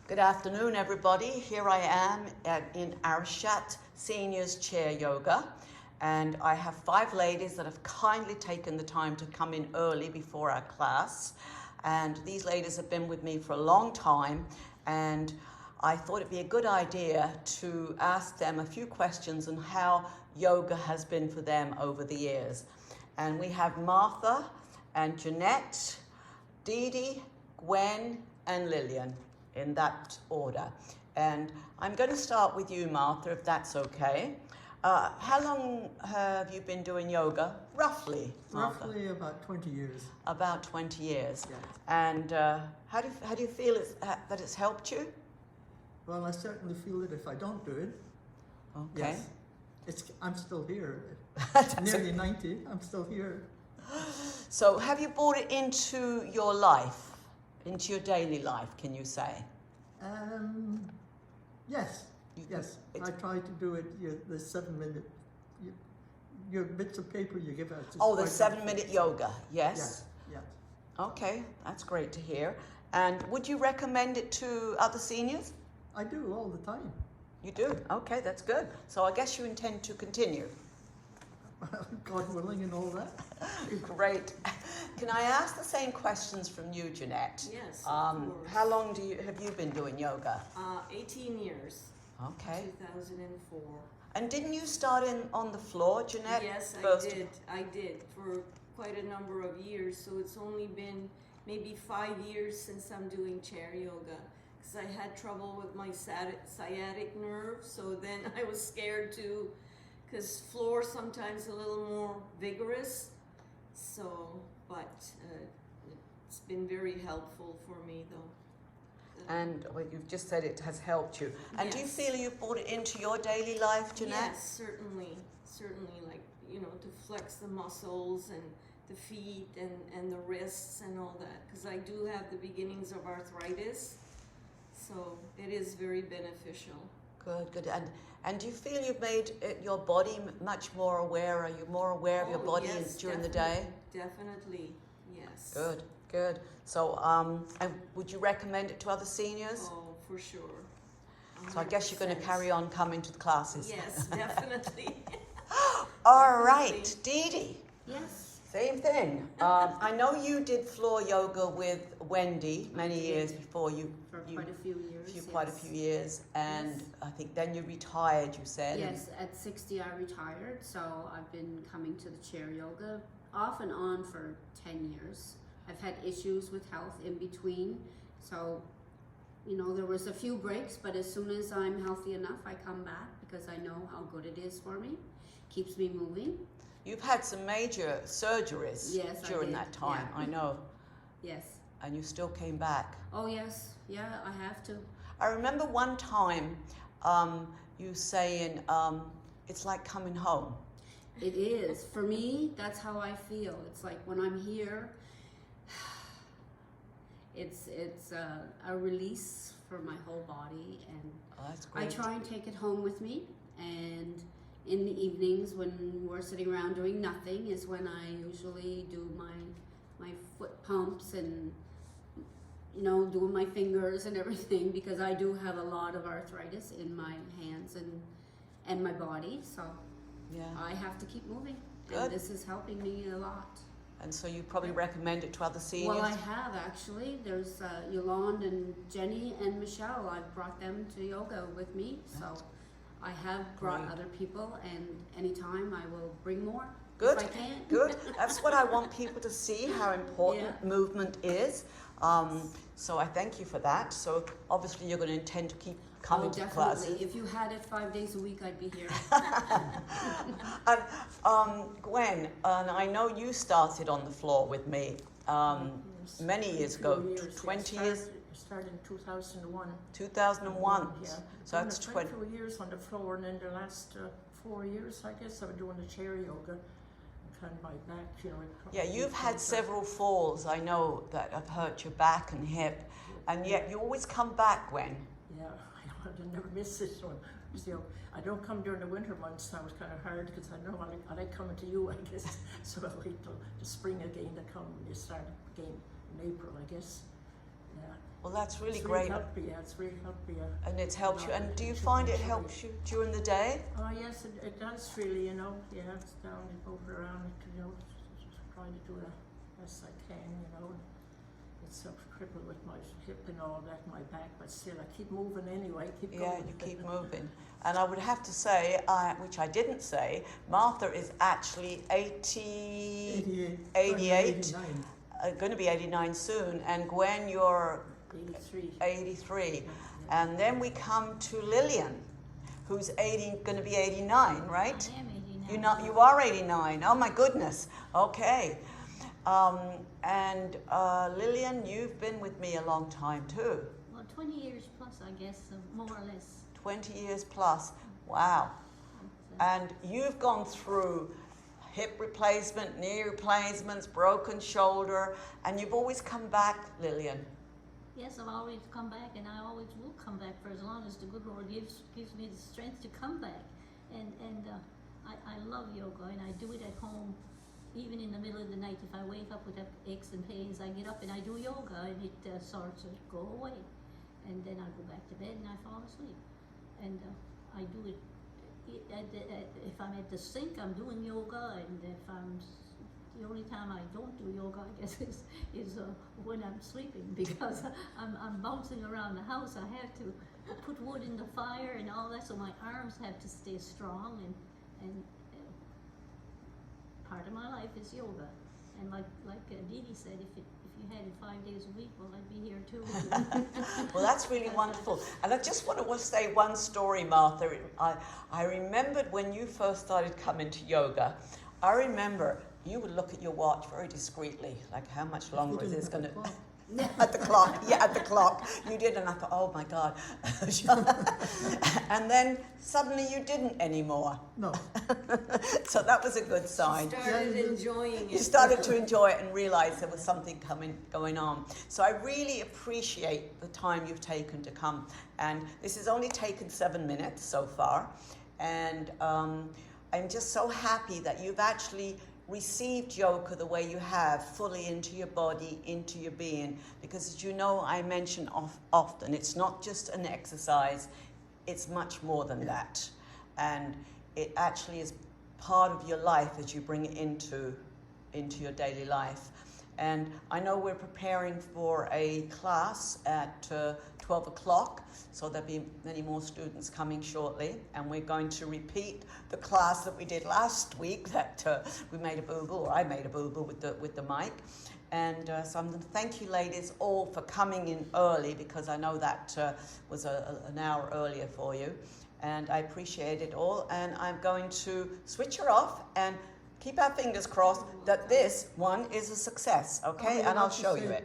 Good afternoon, everybody. Here I am in Arichat Seniors Chair Yoga, and I have 5 ladies that have kindly taken the time to come in early before our class. And these ladies have been with me for a long time, and I thought it'd be a good idea to ask them a few questions on how yoga has been for them over the years. And we have Martha and Jeanette, Dee Dee, Gwen, and Lillian, in that order. And I'm going to start with you, Martha, if that's okay. How long have you been doing yoga, roughly, Martha? Roughly about 20 years. About 20 years. Yeah. And how do you feel that it's helped you? Well, I certainly feel it if I don't do it. Okay. Yes. I'm still here. Nearly 90, I'm still here. So have you brought it into your life, into your daily life, can you say? Yes. Yes. I try to do it, the 7-minute, your bits of paper you give out. Oh, the 7-minute yoga, yes? Yes. Okay, that's great to hear. And would you recommend it to other seniors? I do all the time. You do? Okay, that's good. So I guess you intend to continue. God willing and all that. Great. Can I ask the same questions from you, Jeanette? Yes, of course. How long have you been doing yoga? 18 years. Okay. 2004. And didn't you start on the floor, Jeanette? Yes, first? I did for quite a number of years. So it's only been maybe 5 years since I'm doing chair yoga. Because I had trouble with my sciatic nerve. So then I was scared to, because floor sometimes a little more vigorous. So, but it's been very helpful for me though. And well, you've just said it has helped you. And do you Yes. feel you've brought it into your daily life, Jeanette? Yes, certainly. Certainly, like, to flex the muscles and the feet and the wrists and all that. Because I do have the beginnings of arthritis. So it is very beneficial. Good, good. And do you feel you've made your body much more aware? Are you more aware of your body yes, during the day? Definitely, yes. Good, good. So, and would you recommend it to other seniors? Oh, for sure. So I guess you're going to 100%. carry on coming to the classes. Yes, definitely. All right, Dee Dee. Yes. Same thing. I know you did floor yoga with Wendy many years before you. For quite a few years. Quite a few years, and Yes. I think then you retired, you said. Yes, at 60 I retired, so I've been coming to the chair yoga off and on for 10 years. I've had issues with health in between, so there was a few breaks, but as soon as I'm healthy enough I come back because I know how good it is for me. Keeps me moving. You've had some major surgeries Yes, I during did. that time, Yeah. I know, Yes. and you still came back. Oh yes, yeah, I have to. I remember one time you saying, it's like coming home. It is. For me, that's how I feel. It's like when I'm here, it's a release for my whole body, and Oh, that's I great. try and take it home with me. And in the evenings when we're sitting around doing nothing is when I usually do my foot pumps and doing my fingers and everything, because I do have a lot of arthritis in my hands and my body, so Yeah. I have to keep moving. Good. And this is helping me a lot. And so you probably recommend it to other seniors? Well, I have actually. There's Yolande and Jenny and Michelle. I've brought them to yoga with me, so I have brought great. other people, and anytime I will bring more. Good, If I can. good. That's what I want people to see, how important Yeah. movement is. So I thank you for that. So obviously you're going to intend to keep coming to definitely. classes. If you had it 5 days a week, I'd be here. Gwen, and I know you started on the floor with me many years ago, 20 years, Started in 2001. 2001. Yeah. So that's 20 years on the floor, and in the last 4 years, I guess, I've been doing the chair yoga. Kind of my back, Yeah, you've had several falls, I know, that have hurt your back and hip, and yet you always come back, Gwen. Yeah, I never miss this one. So I don't come during the winter months. That was kind of hard because I know I like coming to you, I guess. So I wait till the spring again to come. You start again in April, I guess. Yeah. Well, that's really It's great. Really helped me, yeah, it's really helped me. And it's helped you. lot. And do you It's find it really- helps you during the day? Oh yes, it does really, you know. Yeah, it's down and move around, you know, just trying to do the best I can, you know. It's so crippled with my hip and all that, my back, but still I keep moving anyway, keep Yeah, going. you keep moving. And I would have to say, which I didn't say, Martha is actually 88, 88, 89. going to be 89 soon, and Gwen, you're 83. 83. And then we come to Lillian, who's going to be 89, right? I am 89. You are 89. Oh my goodness. Okay. And Lillian, you've been with me a long time too. Well, 20 years plus, I guess, more or less. 20 years plus. Wow. And you've gone through hip replacement, knee replacements, broken shoulder, and you've always come back, Lillian. Yes, I've always come back, and I always will come back for as long as the good Lord gives me the strength to come back. And I love yoga, and I do it at home, even in the middle of the night. If I wake up with aches and pains, I get up and I do yoga, and it starts to go away. And then I go back to bed and I fall asleep. And I do it. If I'm at the sink, I'm doing yoga, and if I'm the only time I don't do yoga, I guess, is when I'm sleeping, because I'm bouncing around the house. I have to put wood in the fire and all that, so my arms have to stay strong. And part of my life is yoga. And like Dee Dee said, if you had it 5 days a week, well, I'd be here too. Well, that's really wonderful. And I just want to say one story, Martha. I remembered when you first started coming to yoga, I remember you would look at your watch very discreetly, like how much longer is this going to... At the clock, yeah, at the clock. You did, and I thought, oh my God. And then suddenly you didn't anymore. No. So that was a good sign. Started enjoying You it. started to enjoy it and realize there was something going on. So I really appreciate the time you've taken to come. And this has only taken 7 minutes so far. And I'm just so happy that you've actually received yoga the way you have, fully into your body, into your being. Because as you know, I mention often, it's not just an exercise, it's much more than that. And it actually is part of your life as you bring it into your daily life. And I know we're preparing for a class at 12 o'clock, so there'll be many more students coming shortly. And we're going to repeat the class that we did last week, that we made a boo-boo, or I made a boo-boo with the mic. And so I'm going to thank you ladies all for coming in early, because I know that was an hour earlier for you. And I appreciate it all. And I'm going to switch her off and keep our fingers crossed that this one is a success, okay? I would And I'll like to show say- you it.